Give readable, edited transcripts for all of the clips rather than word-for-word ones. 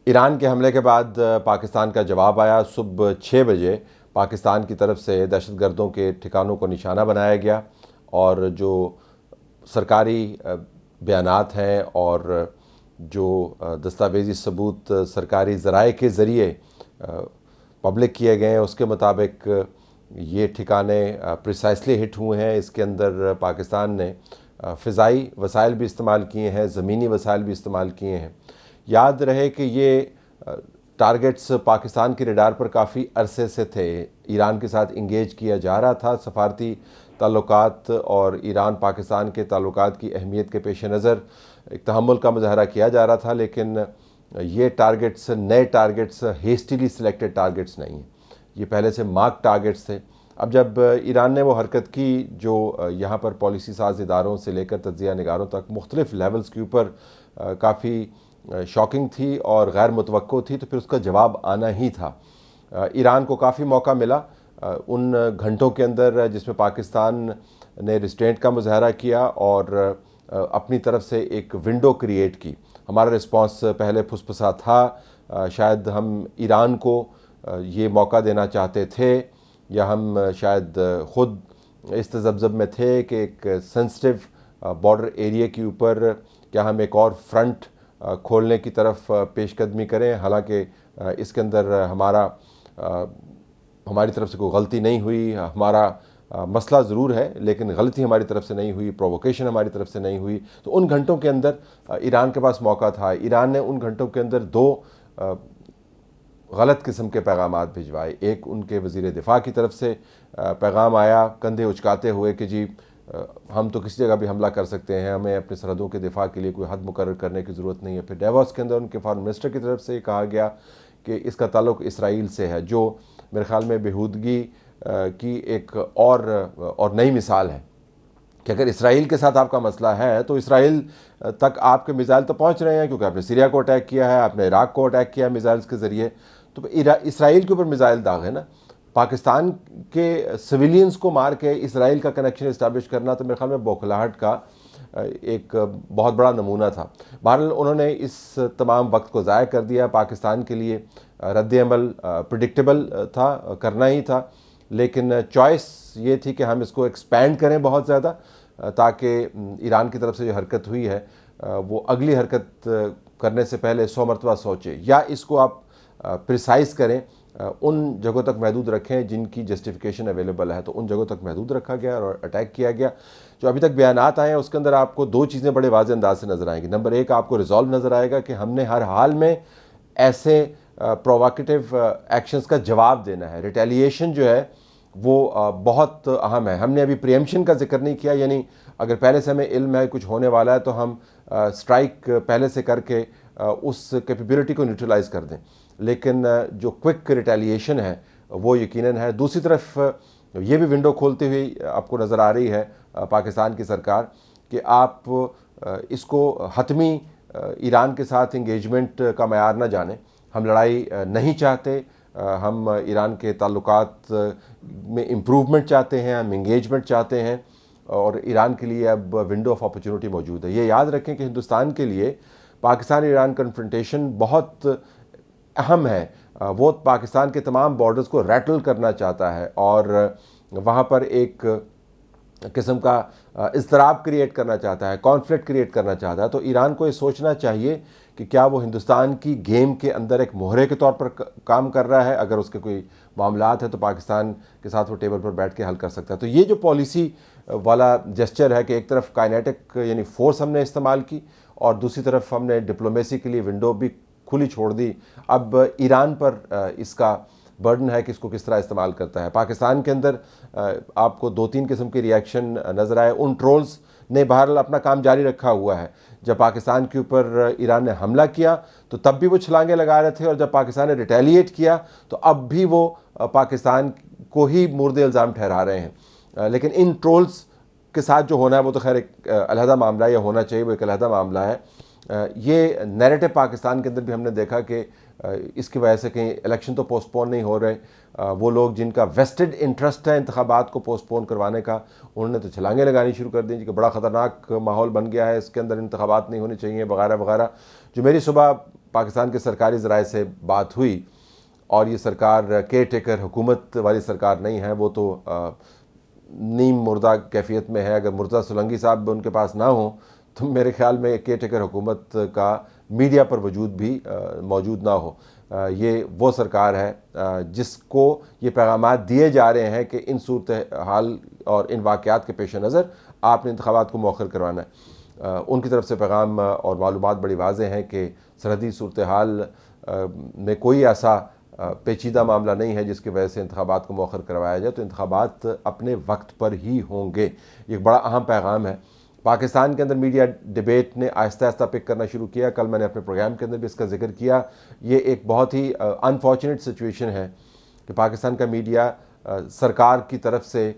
ایران کے حملے کے بعد پاکستان کا جواب آیا. صبح 6 بجے پاکستان کی طرف سے دہشت گردوں کے ٹھکانوں کو نشانہ بنایا گیا، اور جو سرکاری بیانات ہیں اور جو دستاویزی ثبوت سرکاری ذرائع کے ذریعے پبلک کیے گئے ہیں اس کے مطابق یہ ٹھکانے پریسائسلی ہٹ ہوئے ہیں. اس کے اندر پاکستان نے فضائی وسائل بھی استعمال کیے ہیں، زمینی وسائل بھی استعمال کیے ہیں. یاد رہے کہ یہ ٹارگٹس پاکستان کی ریڈار پر کافی عرصے سے تھے. ایران کے ساتھ انگیج کیا جا رہا تھا. سفارتی تعلقات اور ایران پاکستان کے تعلقات کی اہمیت کے پیش نظر ایک تحمل کا مظاہرہ کیا جا رہا تھا، لیکن یہ ٹارگٹس نئے ٹارگٹس ہیسٹیلی سلیکٹڈ ٹارگٹس نہیں ہیں، یہ پہلے سے مارک ٹارگٹس تھے. اب جب ایران نے وہ حرکت کی جو یہاں پر پالیسی ساز اداروں سے لے کر تجزیہ نگاروں تک مختلف لیولز کے اوپر کافی شاکنگ تھی اور غیر متوقع تھی، تو پھر اس کا جواب آنا ہی تھا. ایران کو کافی موقع ملا ان گھنٹوں کے اندر جس میں پاکستان نے ریسٹرینٹ کا مظاہرہ کیا اور اپنی طرف سے ایک ونڈو کریٹ کی. ہمارا رسپانس پہلے پھسپھسا تھا، شاید ہم ایران کو یہ موقع دینا چاہتے تھے، یا ہم شاید خود اس تذبذب میں تھے کہ ایک سینسٹیو بارڈر ایریا کے اوپر کیا ہم ایک اور فرنٹ کھولنے کی طرف پیش قدمی کریں. حالانکہ اس کے اندر ہماری طرف سے کوئی غلطی نہیں ہوئی. ہمارا مسئلہ ضرور ہے لیکن غلطی ہماری طرف سے نہیں ہوئی، پروووکیشن ہماری طرف سے نہیں ہوئی. تو ان گھنٹوں کے اندر ایران کے پاس موقع تھا. ایران نے ان گھنٹوں کے اندر 2 غلط قسم کے پیغامات بھجوائے. ایک ان کے وزیر دفاع کی طرف سے پیغام آیا کندھے اچکاتے ہوئے کہ جی ہم تو کسی جگہ بھی حملہ کر سکتے ہیں، ہمیں اپنے سرحدوں کے دفاع کے لیے کوئی حد مقرر کرنے کی ضرورت نہیں ہے. پھر ڈیووس کے اندر ان کے فارن منسٹر کی طرف سے یہ کہا گیا کہ اس کا تعلق اسرائیل سے ہے، جو میرے خیال میں بیہودگی کی ایک اور نئی مثال ہے کہ اگر اسرائیل کے ساتھ آپ کا مسئلہ ہے تو اسرائیل تک آپ کے میزائل تو پہنچ رہے ہیں، کیونکہ آپ نے سیریا کو اٹیک کیا ہے، آپ نے عراق کو اٹیک کیا ہے میزائلز کے ذریعے. تو اسرائیل کے اوپر میزائل داغ ہے نا. پاکستان کے سویلینز کو مار کے اسرائیل کا کنیکشن اسٹیبلش کرنا تو میرے خیال میں بوکھلاہٹ کا ایک بہت بڑا نمونہ تھا. بہرحال انہوں نے اس تمام وقت کو ضائع کر دیا. پاکستان کے لیے رد عمل پریڈکٹیبل تھا، کرنا ہی تھا، لیکن چوائس یہ تھی کہ ہم اس کو ایکسپینڈ کریں بہت زیادہ تاکہ ایران کی طرف سے جو حرکت ہوئی ہے وہ اگلی حرکت کرنے سے پہلے 100 مرتبہ سوچے، یا اس کو آپ پریسائز کریں، ان جگہوں تک محدود رکھیں جن کی جسٹیفیکیشن اویلیبل ہے. تو ان جگہوں تک محدود رکھا گیا اور اٹیک کیا گیا. جو ابھی تک بیانات آئے ہیں اس کے اندر آپ کو 2 چیزیں بڑے واضح انداز سے نظر آئیں گی. نمبر 1 آپ کو ریزالو نظر آئے گا کہ ہم نے ہر حال میں ایسے پروووکیٹیو ایکشنز کا جواب دینا ہے. ریٹیلیشن جو ہے وہ بہت اہم ہے. ہم نے ابھی پریمپشن کا ذکر نہیں کیا، یعنی اگر پہلے سے ہمیں علم ہے کچھ ہونے والا ہے تو ہم سٹرائک پہلے سے کر کے اس کیپیبلٹی کو نیوٹرلائز کر دیں. لیکن جو کوئک ریٹیلیشن ہے وہ یقیناً ہے. دوسری طرف یہ بھی ونڈو کھولتی ہوئی آپ کو نظر آ رہی ہے پاکستان کی سرکار کہ آپ اس کو حتمی ایران کے ساتھ انگیجمنٹ کا معیار نہ جانیں. ہم لڑائی نہیں چاہتے، ہم ایران کے تعلقات میں امپروومنٹ چاہتے ہیں، ہم انگیجمنٹ چاہتے ہیں، اور ایران کے لیے اب ونڈو آف اپرچونٹی موجود ہے. یہ یاد رکھیں کہ ہندوستان کے لیے پاکستان ایران کنفرنٹیشن بہت اہم ہے. وہ پاکستان کے تمام بارڈرز کو ریٹل کرنا چاہتا ہے اور وہاں پر ایک قسم کا اضطراب کریٹ کرنا چاہتا ہے، کانفلکٹ کریٹ کرنا چاہتا ہے. تو ایران کو یہ سوچنا چاہیے کہ کیا وہ ہندوستان کی گیم کے اندر ایک مہرے کے طور پر کام کر رہا ہے. اگر اس کے کوئی معاملات ہیں تو پاکستان کے ساتھ وہ ٹیبل پر بیٹھ کے حل کر سکتا ہے. تو یہ جو پالیسی والا جسچر ہے کہ ایک طرف کائنیٹک یعنی فورس ہم نے استعمال کی اور دوسری طرف ہم نے ڈپلومیسی کے لیے ونڈو بھی کھلی چھوڑ دی. اب ایران پر اس کا برڈن ہے کہ اس کو کس طرح استعمال کرتا ہے. پاکستان کے اندر آپ کو 2-3 قسم کے ریاکشن نظر آئے. ان ٹرولز نے بہرحال اپنا کام جاری رکھا ہوا ہے. جب پاکستان کے اوپر ایران نے حملہ کیا تو تب بھی وہ چھلانگیں لگا رہے تھے، اور جب پاکستان نے ریٹیلیٹ کیا تو اب بھی وہ پاکستان کو ہی مورد الزام ٹھہرا رہے ہیں. لیکن ان ٹرولز کے ساتھ جو ہونا ہے وہ تو خیر ایک علیحدہ معاملہ ہے، یا ہونا چاہیے وہ ایک علیحدہ معاملہ ہے. یہ نیریٹو پاکستان کے اندر بھی ہم نے دیکھا کہ اس کی وجہ سے کہیں الیکشن تو پوسٹ پون نہیں ہو رہے. وہ لوگ جن کا ویسٹڈ انٹرسٹ ہے انتخابات کو پوسٹ پون کروانے کا، انہوں نے تو چھلانگیں لگانی شروع کر دیں کہ بڑا خطرناک ماحول بن گیا ہے، اس کے اندر انتخابات نہیں ہونے چاہیے وغیرہ وغیرہ. جو میری صبح پاکستان کے سرکاری ذرائع سے بات ہوئی اور یہ سرکار کیئر ٹیکر حکومت والی سرکار نہیں ہے، وہ تو نیم مردہ کیفیت میں ہے. اگر مرتضیٰ سولنگی صاحب ان کے پاس نہ ہوں تو میرے خیال میں کیئر ٹیکر حکومت کا میڈیا پر وجود بھی موجود نہ ہو. یہ وہ سرکار ہے جس کو یہ پیغامات دیے جا رہے ہیں کہ ان صورتحال اور ان واقعات کے پیش نظر آپ نے انتخابات کو مؤخر کروانا ہے. ان کی طرف سے پیغام اور معلومات بڑی واضح ہیں کہ سرحدی صورتحال میں کوئی ایسا پیچیدہ معاملہ نہیں ہے جس کی وجہ سے انتخابات کو مؤخر کروایا جائے، تو انتخابات اپنے وقت پر ہی ہوں گے. یہ ایک بڑا اہم پیغام ہے. پاکستان کے اندر میڈیا ڈیبیٹ نے آہستہ آہستہ پک کرنا شروع کیا. کل میں نے اپنے پروگرام کے اندر بھی اس کا ذکر کیا. یہ ایک بہت ہی انفارچونیٹ سچویشن ہے کہ پاکستان کا میڈیا سرکار کی طرف سے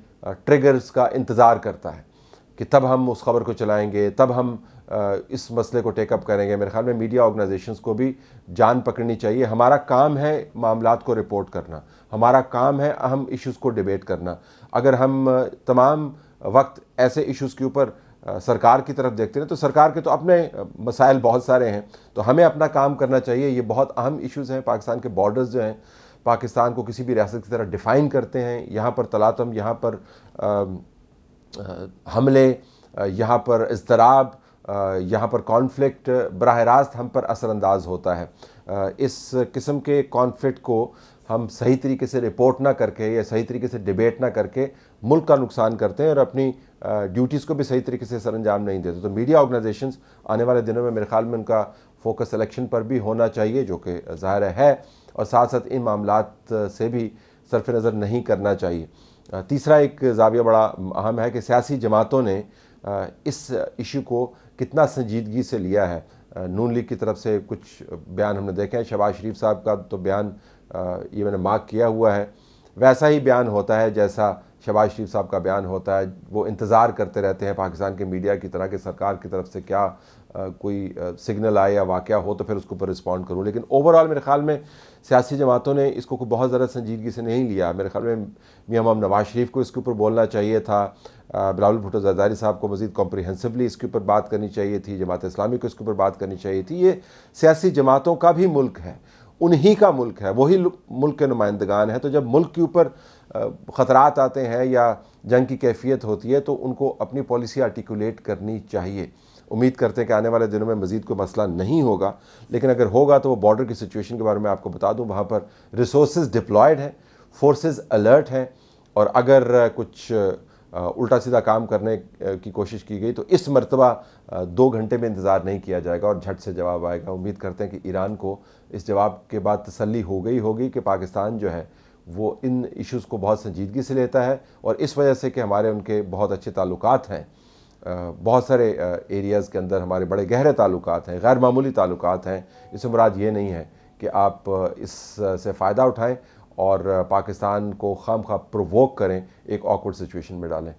ٹریگرز کا انتظار کرتا ہے کہ تب ہم اس خبر کو چلائیں گے، تب ہم اس مسئلے کو ٹیک اپ کریں گے. میرے خیال میں میڈیا آرگنائزیشنز کو بھی جان پکڑنی چاہیے. ہمارا کام ہے معاملات کو رپورٹ کرنا، ہمارا کام ہے اہم ایشوز کو ڈیبیٹ کرنا. اگر ہم تمام وقت ایسے ایشوز کے اوپر سرکار کی طرف دیکھتے ہیں تو سرکار کے تو اپنے مسائل بہت سارے ہیں، تو ہمیں اپنا کام کرنا چاہیے. یہ بہت اہم ایشوز ہیں. پاکستان کے بارڈرز جو ہیں پاکستان کو کسی بھی ریاست کی طرح ڈیفائن کرتے ہیں. یہاں پر تلاطم، یہاں پر حملے، یہاں پر اضطراب، یہاں پر کانفلکٹ براہ راست ہم پر اثر انداز ہوتا ہے. اس قسم کے کانفلکٹ کو ہم صحیح طریقے سے رپورٹ نہ کر کے یا صحیح طریقے سے ڈیبیٹ نہ کر کے ملک کا نقصان کرتے ہیں اور اپنی ڈیوٹیز کو بھی صحیح طریقے سے سر انجام نہیں دیتے. تو میڈیا آرگنائزیشنز آنے والے دنوں میں میرے خیال میں ان کا فوکس الیکشن پر بھی ہونا چاہیے، جو کہ ظاہر ہے، اور ساتھ ساتھ ان معاملات سے بھی صرف نظر نہیں کرنا چاہیے. تیسرا ایک زاویہ بڑا اہم ہے کہ سیاسی جماعتوں نے اس ایشو کو کتنا سنجیدگی سے لیا ہے. نون لیگ کی طرف سے کچھ بیان ہم نے دیکھے ہیں. شہباز شریف صاحب کا تو بیان یہ میں نے مارک کیا ہوا ہے، ویسا ہی بیان ہوتا ہے جیسا شہباز شریف صاحب کا بیان ہوتا ہے. وہ انتظار کرتے رہتے ہیں پاکستان کے میڈیا کی طرح کہ سرکار کی طرف سے کیا کوئی سگنل آئے یا واقعہ ہو تو پھر اس کے اوپر رسپونڈ کروں. لیکن اوورآل میرے خیال میں سیاسی جماعتوں نے اس کو بہت زیادہ سنجیدگی سے نہیں لیا. میرے خیال میں میاں محمد نواز شریف کو اس کے اوپر بولنا چاہیے تھا، بلاول بھٹو زرداری صاحب کو مزید کمپریہنسولی اس کے اوپر بات کرنی چاہیے تھی، جماعت اسلامی کو اس کے اوپر بات کرنی چاہیے تھی. یہ سیاسی جماعتوں کا بھی ملک ہے، انہی کا ملک ہے، وہی ملک کے نمائندگان ہیں. تو جب ملک کے اوپر خطرات آتے ہیں یا جنگ کی کیفیت ہوتی ہے تو ان کو اپنی پالیسی آرٹیکولیٹ کرنی چاہیے. امید کرتے ہیں کہ آنے والے دنوں میں مزید کوئی مسئلہ نہیں ہوگا، لیکن اگر ہوگا تو وہ بارڈر کی سچویشن کے بارے میں آپ کو بتا دوں. وہاں پر ریسورسز ڈپلائیڈ ہیں، فورسز الرٹ ہیں، اور اگر کچھ الٹا سیدھا کام کرنے کی کوشش کی گئی تو اس مرتبہ 2 گھنٹے میں انتظار نہیں کیا جائے گا اور جھٹ سے جواب آئے گا. امید کرتے ہیں کہ ایران کو اس جواب کے بعد تسلی ہو گئی ہوگی کہ پاکستان جو ہے وہ ان ایشوز کو بہت سنجیدگی سے لیتا ہے، اور اس وجہ سے کہ ہمارے ان کے بہت اچھے تعلقات ہیں، بہت سارے ایریاز کے اندر ہمارے بڑے گہرے تعلقات ہیں، غیر معمولی تعلقات ہیں. اس سے مراد یہ نہیں ہے کہ آپ اس سے فائدہ اٹھائیں اور پاکستان کو خام خواہ پروووک کریں، ایک آکورڈ سچویشن میں ڈالیں.